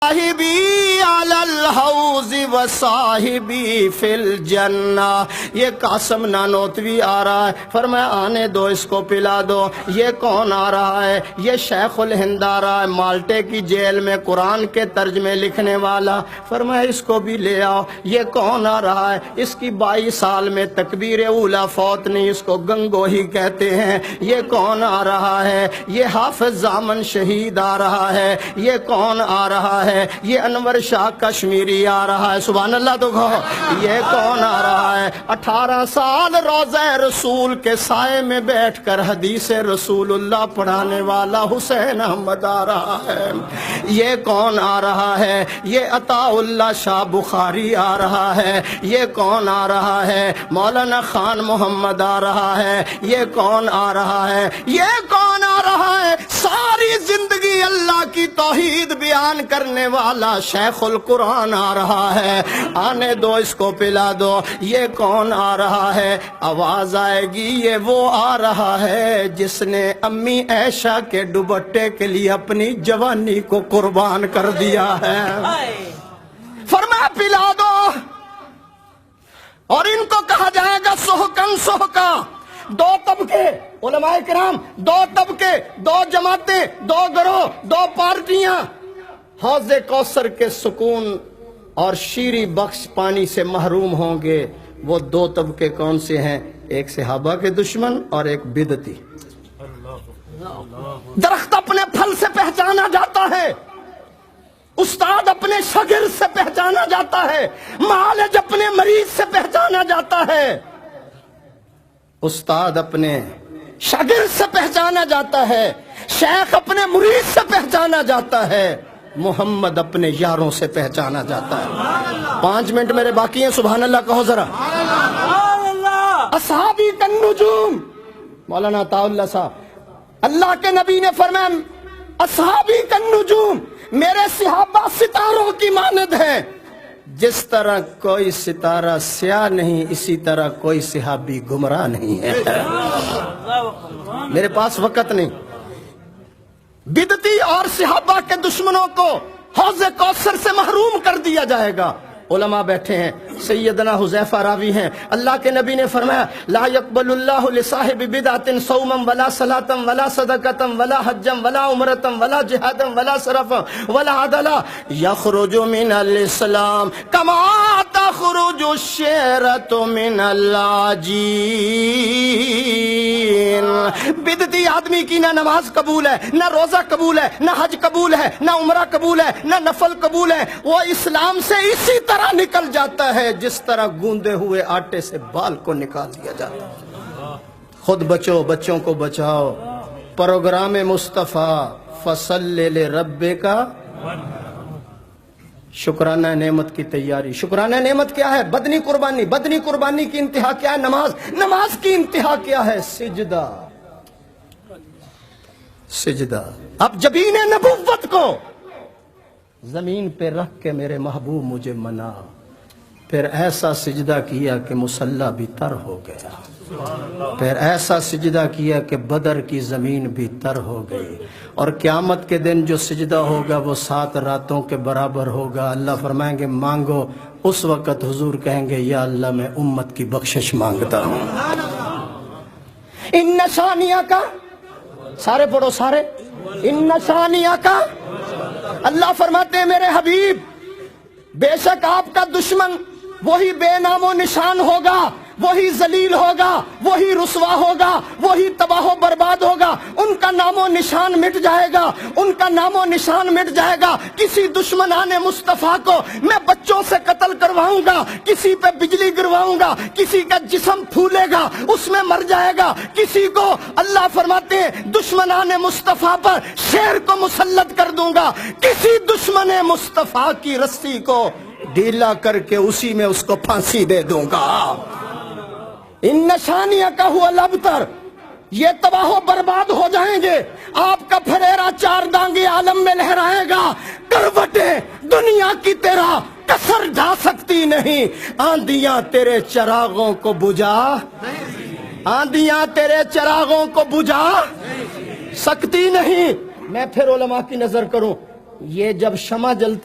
صاحبی علی الحوض و صاحبی فی الجنہ. یہ قاسم نانوتوی آ رہا ہے، فرمایا آنے دو اس کو پلا دو. یہ کون آ رہا ہے؟ یہ شیخ الہند آ رہا ہے، مالٹے کی جیل میں قرآن کے ترجمے لکھنے والا. فرمایا اس کو بھی لے آؤ. یہ کون آ رہا ہے؟ اس کی 22 سال میں تکبیر اولا فوت نہیں، اس کو گنگوہی کہتے ہیں. یہ کون آ رہا ہے؟ یہ حافظ زامن شہید آ رہا ہے. یہ کون آ رہا ہے؟ یہ انور شاہ کشمیری آ رہا ہے. سبحان اللہ تو کہو. یہ کون آ رہا ہے؟ 18 سال روضہ رسول کے سائے میں بیٹھ کر حدیث رسول اللہ پڑھانے والا حسین احمد آ رہا ہے. یہ کون آ رہا ہے؟ یہ عطا اللہ شاہ بخاری آ رہا ہے. یہ کون آ رہا ہے؟ مولانا خان محمد آ رہا ہے. یہ کون آ رہا ہے؟ یہ کون آ رہا ہے؟ ساری زندگی اللہ کی توحید بیان کرنے والا شیخ القرآن آ رہا ہے. آنے دو اس کو پلا دو. یہ کون آ رہا ہے؟ آواز آئے گی یہ وہ آ رہا ہے جس نے امی عائشہ کے دوپٹے کے لیے اپنی جوانی کو قربان کر دیا ہے. فرمایا پلا دو. اور ان کو کہا جائے گا سحقن سحقا. دو طبقے علماء کرام، دو طبقے، دو جماعتیں، دو گروہ، دو پارٹیاں. حوض کوثر کے سکون اور شیریں بخش پانی سے محروم ہوں گے. وہ دو طبقے کون سے ہیں؟ ایک صحابہ کے دشمن اور ایک بدعتی. درخت اپنے پھل سے پہچانا جاتا ہے، استاد اپنے شاگرد سے پہچانا جاتا ہے، معالج اپنے مریض سے پہچانا جاتا ہے. استاد اپنے شاگرد سے پہچانا جاتا ہے، شیخ اپنے مرید سے پہچانا جاتا ہے، محمد اپنے یاروں سے پہچانا جاتا ہے. 5 منٹ میرے باقی ہیں. سبحان اللہ کہو ذرا. اصحابی کالنجوم. مولانا عطا اللہ صاحب، اللہ کے نبی نے فرمایا اصحابی کالنجوم، میرے صحابہ ستاروں کی مانند ہیں. جس طرح کوئی ستارہ سیاہ نہیں، اسی طرح کوئی صحابی گمراہ نہیں ہے. میرے پاس وقت نہیں. بدعتی اور صحابہ کے دشمنوں کو حوض کوثر سے محروم کر دیا جائے گا. علماء بیٹھے ہیں، سیدنا حذیفہ راوی ہیں. اللہ کے نبی نے فرمایا لا يقبل اللہ لصاحب بدعۃ صوما ولا صلاۃ ولا صدقۃ ولا حجا ولا عمرۃ ولا جہادا ولا صرفا ولا عدلا یخرج من الاسلام کما تخرج الشعرۃ من العجین. بدعتی آدمی کی نہ نماز قبول ہے، نہ روزہ قبول ہے، نہ حج قبول ہے، نہ عمرہ قبول ہے، نہ نفل قبول ہے. وہ اسلام سے اسی طرح نکل جاتا ہے جس طرح گوندے ہوئے آٹے سے بال کو نکال دیا جاتا ہے. خود بچو، بچوں کو بچاؤ. پروگرام مصطفیٰ فصلی لربک. شکرانہ نعمت کی تیاری. شکرانہ نعمت کیا ہے؟ بدنی قربانی. بدنی قربانی کی انتہا کیا ہے؟ نماز. نماز کی انتہا کیا ہے؟ سجدہ. سجدہ. اب جبین نبوت کو زمین پہ رکھ کے میرے محبوب مجھے منا. پھر ایسا سجدہ کیا کہ مصلی بھی تر ہو گیا. پھر ایسا سجدہ کیا کہ بدر کی زمین بھی تر ہو گئی. اور قیامت کے دن جو سجدہ ہوگا وہ 7 راتوں کے برابر ہوگا. اللہ فرمائیں گے مانگو. اس وقت حضور کہیں گے یا اللہ میں امت کی بخشش مانگتا ہوں. ان نشانیہ کا سارے پڑھو سارے. ان نشانیہ کا. اللہ فرماتے ہیں میرے حبیب بے شک آپ کا دشمن وہی بے نام و نشان ہوگا، وہی ذلیل ہوگا، وہی رسوا ہوگا، وہی تباہ و برباد ہوگا. ان کا نام و نشان مٹ جائے گا. ان کا نام و نشان مٹ جائے گا. کسی دشمنان مصطفیٰ کو میں بچوں سے قتل کرواؤں گا، کسی پہ بجلی گرواؤں گا، کسی کا جسم پھولے گا، اس میں مر جائے گا. کسی کو اللہ فرماتے ہیں دشمنان مصطفیٰ پر شیر کو مسلط کر دوں گا. کسی دشمن مصطفیٰ کی رسی کو ڈھیلا کر کے اسی میں اس کو پھانسی دے دوں گا. ان نشانیہ کا ہوا الابتر. یہ تباہ و برباد ہو جائیں گے. آپ کا پھریرا 4 دانگی عالم میں لہرائے گا. کروٹیں دنیا کی تیرا کسر جا سکتی نہیں. آندیاں تیرے چراغوں کو بجھا، آندیاں تیرے چراغوں کو بجھا سکتی نہیں. میں پھر علماء کی نظر کروں. یہ جب شمع جلتی